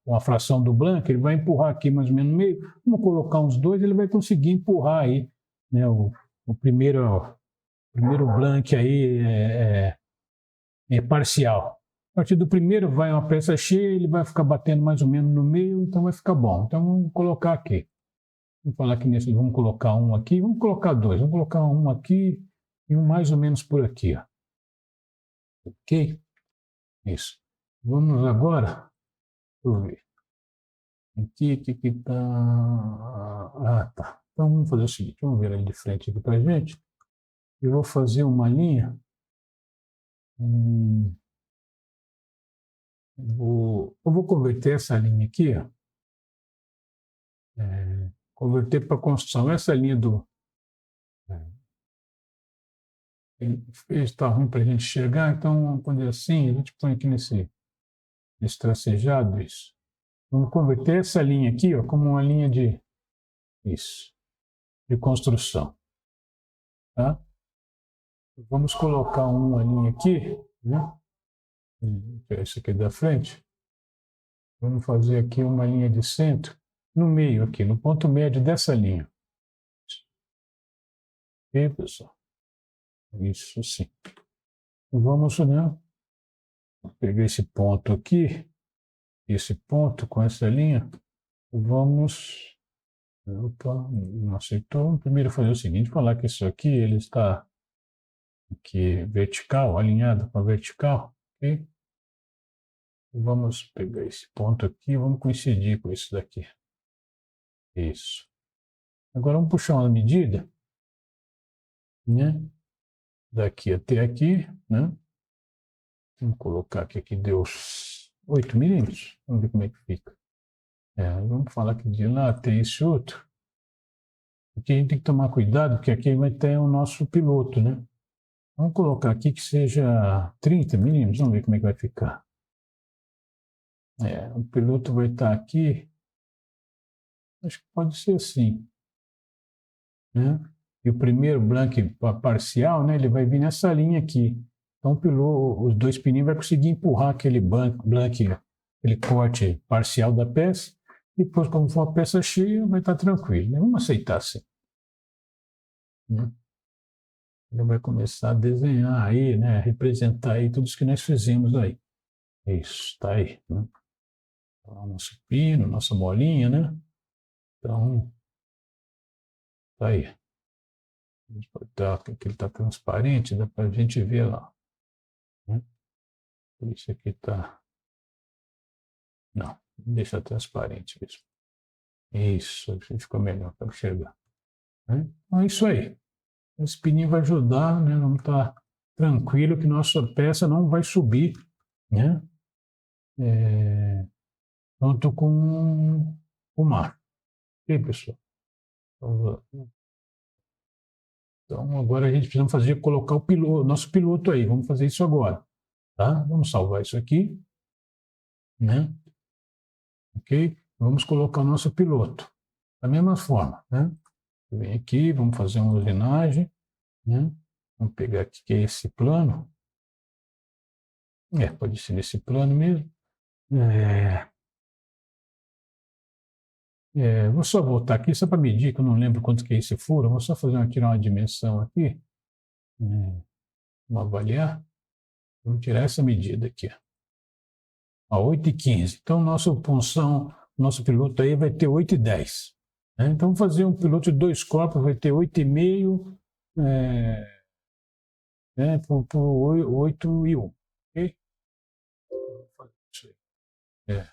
uma fração do blank, ele vai empurrar aqui mais ou menos no meio. Vamos colocar uns dois, ele vai conseguir empurrar aí, né, o primeiro blank aí é parcial. A partir do primeiro vai uma peça cheia, ele vai ficar batendo mais ou menos no meio, então vai ficar bom. Então vamos colocar aqui. Vamos falar que nesse, vamos colocar um aqui, vamos colocar dois, vamos colocar um aqui e um mais ou menos por aqui, ó. Ok? Isso. Vamos agora, deixa eu ver. Aqui que tá. Ah, tá. Então vamos fazer o seguinte, vamos ver ali de frente aqui pra gente. Eu vou fazer uma linha. Eu vou converter essa linha aqui, ó. Converter para construção. Essa linha do. Está ruim para a gente enxergar, então vamos fazer assim, a gente põe aqui nesse tracejado, isso. Vamos converter essa linha aqui, ó, como uma linha de isso, de construção, tá? Vamos colocar uma linha aqui, né? Esse aqui da frente. Vamos fazer aqui uma linha de centro no meio aqui, no ponto médio dessa linha. Ok, pessoal? Isso sim. Vamos, né? Pegar esse ponto aqui, esse ponto com essa linha. Vamos. Opa, não aceitou. Primeiro fazer o seguinte, falar que isso aqui ele está aqui vertical, alinhado com a vertical, ok? Vamos pegar esse ponto aqui, vamos coincidir com isso daqui. Isso. Agora vamos puxar uma medida, né? Daqui até aqui, né? Vamos colocar aqui deu 8 milímetros. Vamos ver como é que fica. Vamos falar que de lá até esse outro. Aqui a gente tem que tomar cuidado, porque aqui vai ter o nosso piloto, né? Vamos colocar aqui que seja 30 milímetros, vamos ver como é que vai ficar. O piloto vai estar aqui, acho que pode ser assim, né? E o primeiro blank parcial, né, ele vai vir nessa linha aqui. Então os dois pininhos vai conseguir empurrar aquele blank, aquele corte parcial da peça. Depois, quando for a peça cheia, vai estar tranquilo, né? Vamos aceitar assim. Né? Ele vai começar a desenhar aí, né, representar aí tudo isso que nós fizemos aí. Isso, está aí. Né? Nosso pino, nossa bolinha, né? Então, tá aí. Aqui ele está transparente, dá para a gente ver lá. Né? Isso aqui está. Não, deixar transparente mesmo. Isso, assim ficou melhor para enxergar. Né? Então é isso aí. Esse pininho vai ajudar, né? Vamos estar tranquilo que nossa peça não vai subir, né? Junto com o mar. Ok, pessoal? Então agora a gente precisa fazer, colocar o piloto, nosso piloto aí. Vamos fazer isso agora, tá? Vamos salvar isso aqui, né? Ok? Vamos colocar o nosso piloto da mesma forma, né? Vem aqui, vamos fazer uma usinagem, né? Vamos pegar aqui que é esse plano. Pode ser esse plano mesmo. Vou só voltar aqui só para medir, que eu não lembro quanto que é esse furo. Vou só tirar uma dimensão aqui. Vamos avaliar. Vamos tirar essa medida aqui. Ó, 8,15. Então, nosso punção, nosso piloto aí vai ter 8,10. Né? Então, vamos fazer um piloto de 2 corpos, vai ter 8,5 por 8,1. Ok? Vou fazer isso aí.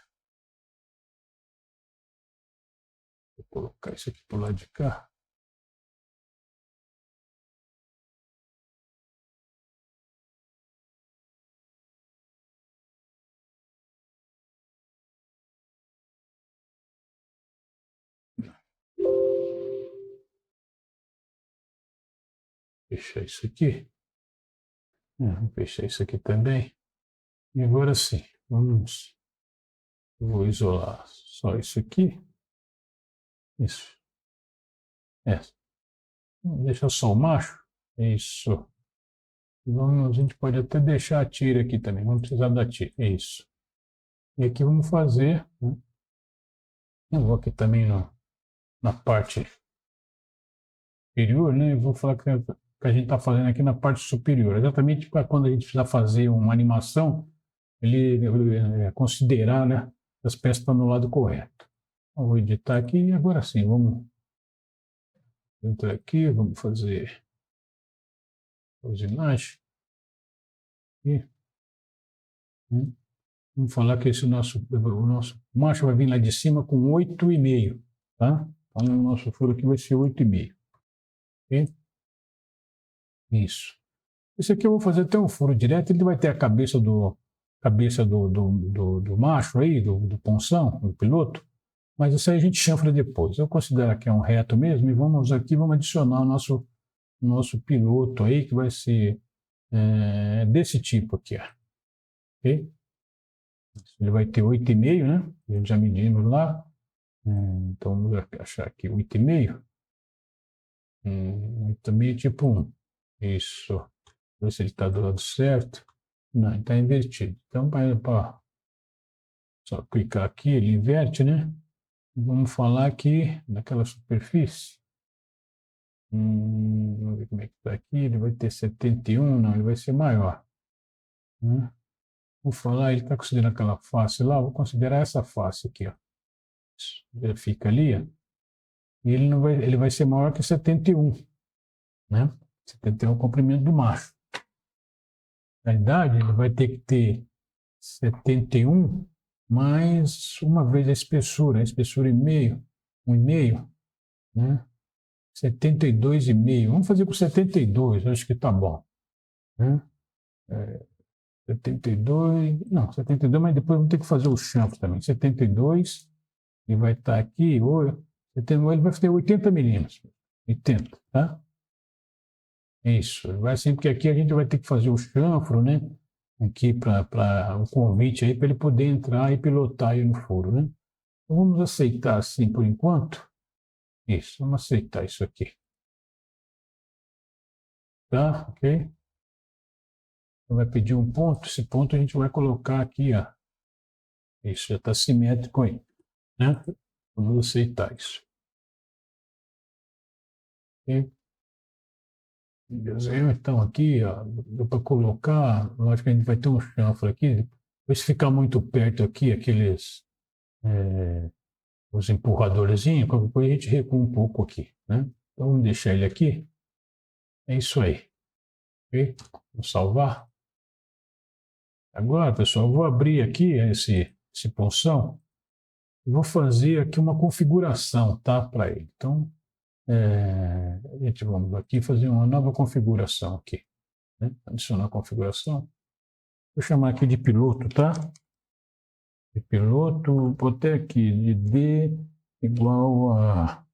Vou colocar isso aqui para o lado de cá. Fechar isso aqui. Vou fechar isso aqui também. E agora sim, vou isolar só isso aqui. Isso. Deixa só o macho. Isso. A gente pode até deixar a tira aqui também. Vamos precisar da tira. Isso. E aqui vamos fazer. Né? Eu vou aqui também na parte superior, né? Eu vou falar que a gente está fazendo aqui na parte superior. Exatamente para quando a gente precisar fazer uma animação, ele considerar, né, as peças estão no lado correto. Eu vou editar aqui e agora sim, vamos entrar aqui, vamos fazer usinagem. E, vamos falar que o nosso macho vai vir lá de cima com 8,5, tá? Então o nosso furo aqui vai ser 8,5. Ok? Isso. Esse aqui eu vou fazer até um furo direto, ele vai ter a cabeça do macho aí, do punção, do piloto, mas isso aí a gente chanfra depois. Eu considero que é um reto mesmo e vamos adicionar o nosso piloto aí, que vai ser desse tipo aqui, ó. Ok? Ele vai ter 8,5, né? A gente já medimos lá. Então vamos achar aqui 8,5. 8,5 tipo 1. Isso. Ver se ele está do lado certo. Não, ele está invertido. Então, para só clicar aqui, ele inverte, né? Vamos falar aqui naquela superfície. Vamos ver como é que está aqui. Ele vai ter 71, não, ele vai ser maior. Né? Vou falar, ele está considerando aquela face lá, vou considerar essa face aqui, ó. Ele fica ali, ó, e ele vai ser maior que 71, né? 71 é o comprimento do macho. Na idade, ele vai ter que ter 71 mais uma vez a espessura e meio, 1,5, né? 72,5. Vamos fazer com 72, acho que está bom. Né? 72, não, 72, mas depois vamos ter que fazer o chanfro também. 72, e vai estar aqui, ele vai ter 80 milímetros. 80, tá? Isso, vai assim, porque aqui a gente vai ter que fazer o chanfro, né? Aqui para o convite aí, para ele poder entrar e pilotar aí no furo, né? Então vamos aceitar assim por enquanto. Isso, vamos aceitar isso aqui. Tá? Ok? Vai pedir um ponto, esse ponto a gente vai colocar aqui, ó. Isso já está simétrico aí, né? Vamos aceitar isso. Ok? Desenho, então, aqui, ó, deu para colocar, lógico que a gente vai ter um chanfro aqui, depois se ficar muito perto aqui, os empurradorzinhos, qualquer coisa a gente recua um pouco aqui, né? Então vamos deixar ele aqui, é isso aí, ok? Vou salvar. Agora, pessoal, eu vou abrir aqui esse punção, Eu vou fazer aqui uma configuração, tá, para ele. Então, a gente vamos aqui fazer uma nova configuração aqui, né? Adicionar a configuração. Vou chamar aqui de piloto, tá? De piloto, vou ter aqui de D igual a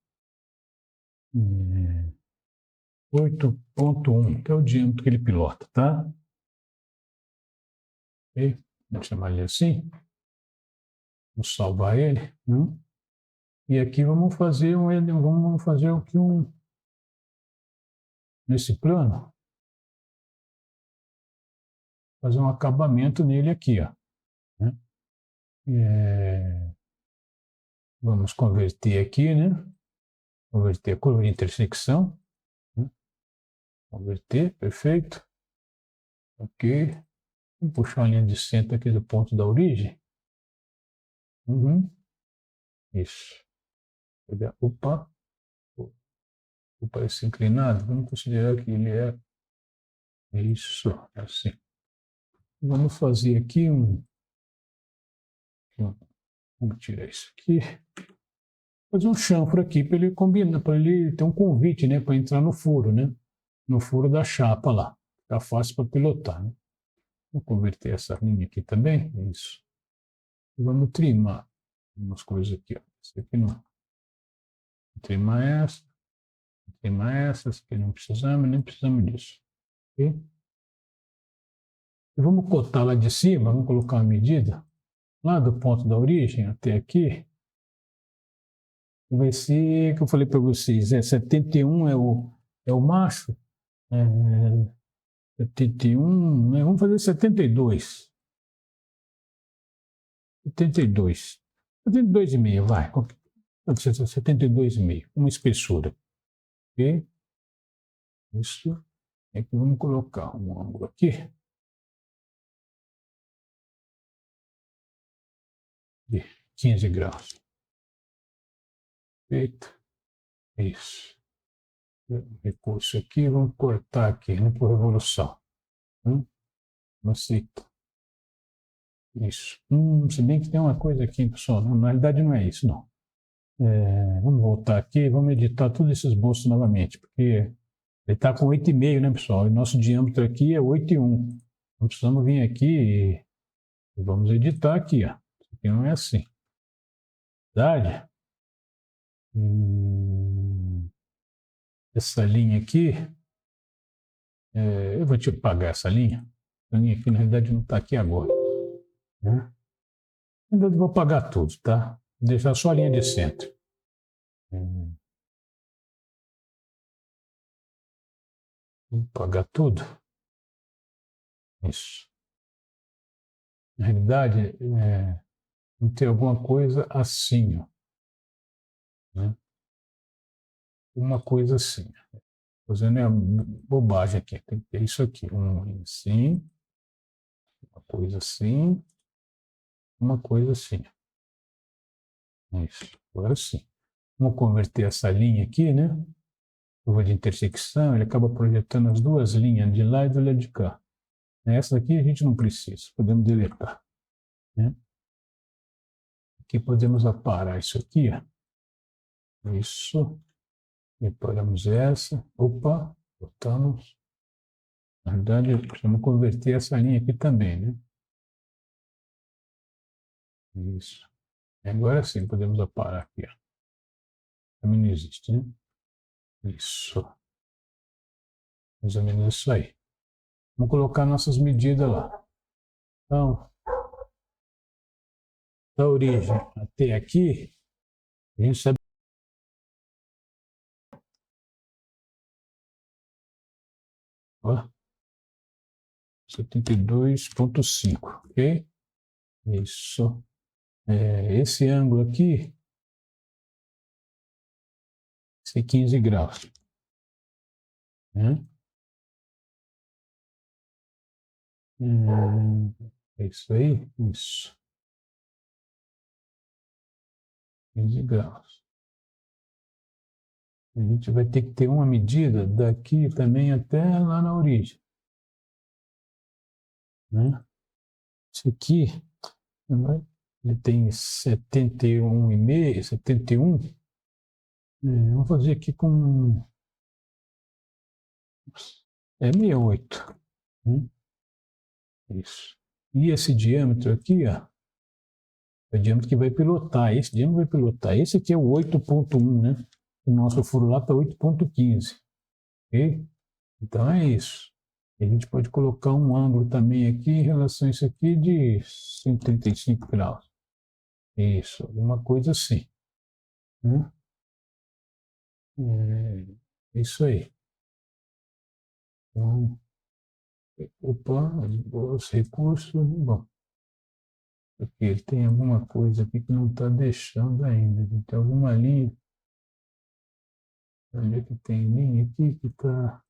8.1, que é o diâmetro que ele pilota, tá? Ok? Vamos chamar ele assim. Vamos salvar ele. E aqui vamos fazer aqui nesse plano, fazer um acabamento nele aqui, ó, né? Vamos converter aqui, né? Converter a curva de intersecção, né? Converter, perfeito. Ok. Vamos puxar uma linha de centro aqui do ponto da origem. Isso. Opa. Parece inclinado. Vamos considerar que ele é isso, assim. Vamos fazer aqui vamos tirar isso aqui. Fazer um chanfro aqui para ele combinar, para ele ter um convite, né, para entrar no furo, né? No furo da chapa lá. Fica fácil para pilotar, né? Vou converter essa linha aqui também, isso. E vamos trimar umas coisas aqui, ó. Essa aqui não. Trimar essa aqui não precisamos, nem precisamos disso. Ok? E vamos cotar lá de cima, vamos colocar uma medida lá do ponto da origem até aqui. Vai ser, que eu falei para vocês, 71 é o macho, 71, né? Vamos fazer 72. 72,5, vai. 72,5, uma espessura. Ok? Isso. Aqui vamos colocar um ângulo aqui. De 15 graus. Perfeito. Isso. Recurso aqui, vamos cortar aqui, né, por revolução. Aceita. Isso. Se bem que tem uma coisa aqui, pessoal, na realidade não é isso, não. Vamos voltar aqui, vamos editar todos esses bolsos novamente, porque ele está com 8,5, né, pessoal? E nosso diâmetro aqui é 8,1. Então precisamos vir aqui e vamos editar aqui, ó. Isso aqui não é assim. Verdade? Essa linha aqui, eu vou te apagar essa linha. A linha aqui, na realidade, não está aqui agora. Né? Ainda vou apagar tudo, tá? Vou deixar só a linha de centro. Vou apagar tudo. Isso. Na realidade, tem que ter alguma coisa assim, ó. Né? Uma coisa assim. Fazendo bobagem aqui. Tem que ter isso aqui. Assim. Uma coisa assim. Uma coisa assim. Isso. Agora sim. Vamos converter essa linha aqui, né? Curva de intersecção, ele acaba projetando as duas linhas de lá e do lado de cá. Essa daqui a gente não precisa, podemos deletar. Né? Aqui podemos aparar isso aqui, ó. Isso. E paramos essa. Opa, botamos. Na verdade, precisamos converter essa linha aqui também, né? Isso. E agora sim, podemos aparar aqui, ó. Também não existe, né? Isso. Mais ou menos isso aí. Vamos colocar nossas medidas lá. Então, da origem até aqui, a gente sabe. Ó, 72,5, ok? Isso. Esse ângulo aqui, esse é 15 graus. Né? É isso aí? Isso. 15 graus. A gente vai ter que ter uma medida daqui também até lá na origem. Né? Isso aqui Ele tem 71,5, 71. Vamos fazer aqui com 68. Isso. E esse diâmetro aqui, ó, é o diâmetro que vai pilotar. Esse diâmetro vai pilotar. Esse aqui é o 8,1, né? O nosso furo lá está 8,15. Ok? Então é isso. A gente pode colocar um ângulo também aqui em relação a isso aqui de 135 graus. Isso, alguma coisa assim. É isso aí. Então, opa, os recursos, bom, porque ele tem alguma coisa aqui que não está deixando ainda. Tem alguma linha. Onde é que tem linha aqui que está.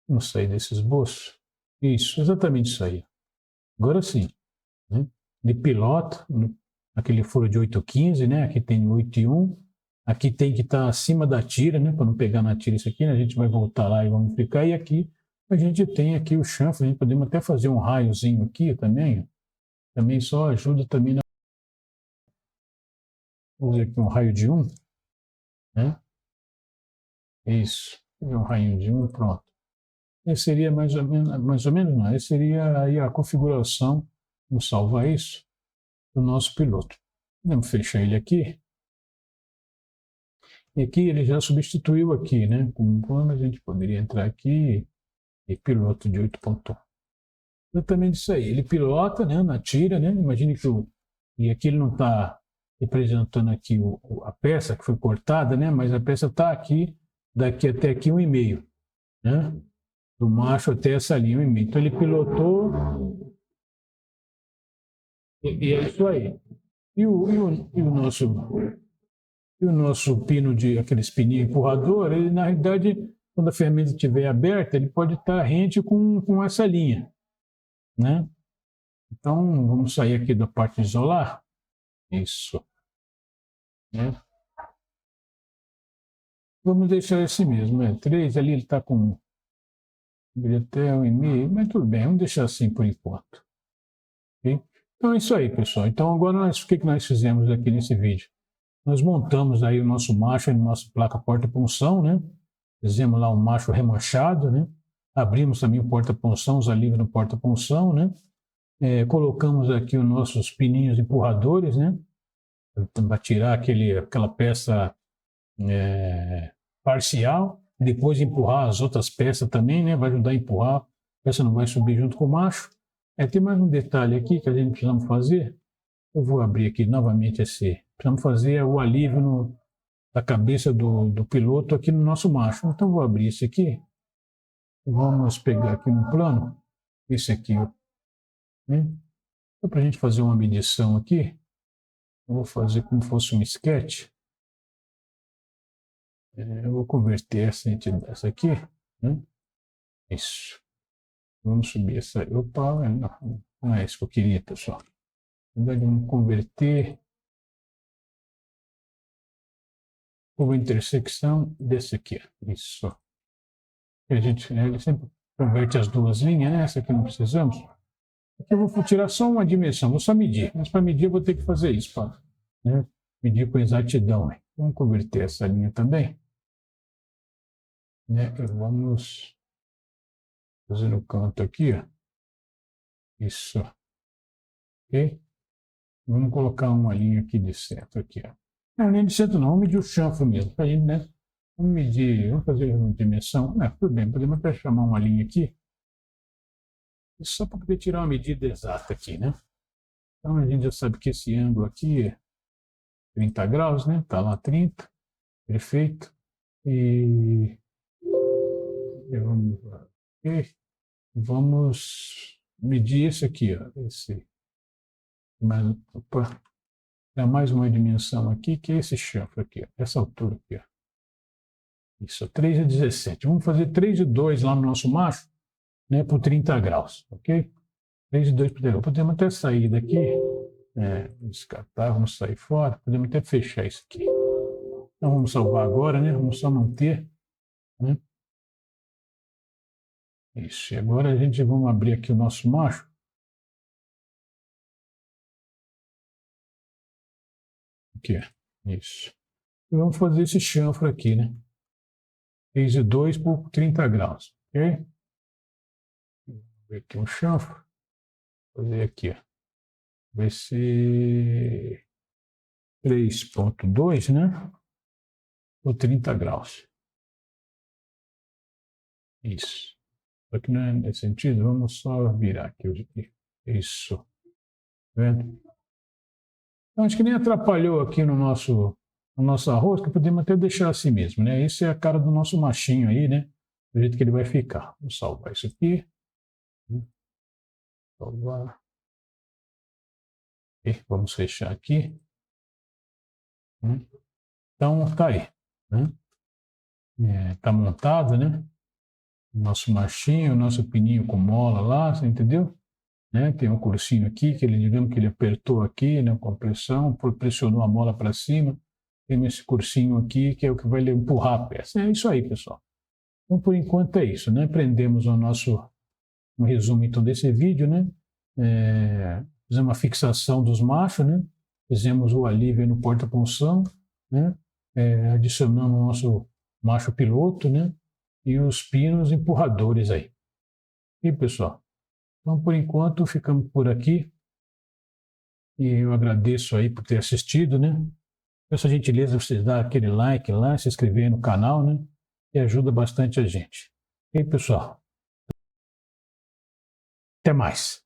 Vamos sair desse esboço. Isso, exatamente isso aí. Agora sim. Né? De pilota, aquele furo de 8,15, né? Aqui tem 8,1. Aqui tem que estar acima da tira, né? Para não pegar na tira isso aqui, né? A gente vai voltar lá e vamos ficar. E aqui a gente tem aqui o chanfre, a gente podemos até fazer um raiozinho aqui também. Também só ajuda também na. Vamos fazer aqui um raio de 1, né? Isso. Um raio de 1, pronto. Esse seria mais ou menos não. Esse seria aí a configuração, vamos salvar isso, do nosso piloto. Vamos fechar ele aqui. E aqui ele já substituiu aqui, né? Como a gente poderia entrar aqui e piloto de 8,1. Exatamente isso aí. Ele pilota, né, na tira, né? Imagine que e aqui ele não está representando aqui a peça que foi cortada, né? Mas a peça está aqui, daqui até aqui 1,5, né? Do macho até essa linha 1,5. Então ele pilotou e é isso aí. E o nosso pino de aqueles pininhos empurrador, ele na realidade, quando a ferramenta estiver aberta, ele pode estar rente com essa linha, né? Então vamos sair aqui da parte de isolar. Isso. Né? Vamos deixar esse mesmo, né? 3 ali ele está com até 1,5, mas tudo bem, vamos deixar assim por enquanto. Okay? Então é isso aí, pessoal. Então agora o que nós fizemos aqui nesse vídeo? Nós montamos aí o nosso macho, a nossa placa porta-punção, né? Fizemos lá um macho remanchado, né? Abrimos também o porta-punção, os alívios no porta-punção, né? Colocamos aqui os nossos pininhos empurradores, né? Para tirar aquela peça parcial, depois empurrar as outras peças também, né? Vai ajudar a empurrar, a peça não vai subir junto com o macho. Tem mais um detalhe aqui que a gente precisamos fazer. Eu vou abrir aqui novamente esse. Precisamos fazer o alívio da cabeça do piloto aqui no nosso macho. Então vou abrir esse aqui. Vamos pegar aqui um plano. Esse aqui, né? Então, para a gente fazer uma medição aqui, eu vou fazer como se fosse um sketch. Eu vou converter essa aqui, né? Isso. Vamos subir essa. Opa, não é isso que eu queria, pessoal. Na verdade, vamos converter como intersecção desse aqui. Isso. A gente, ele sempre converte as duas linhas, né? Essa aqui não precisamos. Aqui eu vou tirar só uma dimensão, vou só medir. Mas para medir eu vou ter que fazer isso, né? Medir com exatidão. Né? Vamos converter essa linha também. Né? E vamos fazer no canto aqui, ó. Isso. Ok? Vamos colocar uma linha aqui de centro aqui, ó. Não, linha de centro não, vamos medir o chanfro mesmo. Pra gente, né? Vamos medir, vamos fazer uma dimensão. Tudo bem, podemos até chamar uma linha aqui. Só para poder tirar uma medida exata aqui, né? Então a gente já sabe que esse ângulo aqui é 30 graus, né? Tá lá 30. Perfeito. E vamos medir esse aqui, ó. Opa, dá mais uma dimensão aqui, que é esse chanfro aqui, ó. Essa altura aqui, ó. Isso, 3,17. Vamos fazer 3,2 lá no nosso macho, né? Por 30 graus, ok? 3,2 por 30. Podemos até sair daqui, descartar, vamos sair fora, podemos até fechar isso aqui. Então vamos salvar agora, né? Vamos só manter, né? Isso, e agora vamos abrir aqui o nosso macho. aqui. Isso. E vamos fazer esse chanfro aqui, né? Phase 2 por 30 graus, ok? Vou ver aqui um chanfro. Vou fazer aqui, ó. Vai ser 3.2, né? Por 30 graus. Isso. Só que não é nesse sentido, vamos só virar aqui. Isso. Tá vendo? Então, acho que nem atrapalhou aqui no nosso arroz, que podemos até deixar assim mesmo, né? Isso é a cara do nosso machinho aí, né? Do jeito que ele vai ficar. Vou salvar isso aqui. Salvar. E vamos fechar aqui. Então, tá aí. Tá montado, né? Nosso machinho, nosso pininho com mola lá, você entendeu? Né? Tem um cursinho aqui que ele, digamos que ele apertou aqui, né, com a pressão, pressionou a mola para cima. Tem esse cursinho aqui que é o que vai empurrar a peça. É isso aí, pessoal. Então, por enquanto é isso, né? Prendemos um resumo então desse vídeo, né? Fizemos uma fixação dos machos, né? Fizemos o alívio no porta-punção, né? Adicionamos o nosso macho piloto, né? E os pinos empurradores aí. E pessoal, então por enquanto ficamos por aqui. E eu agradeço aí por ter assistido, né? Peço a gentileza de vocês dar aquele like lá, se inscrever no canal, né? Que ajuda bastante a gente. E pessoal, até mais.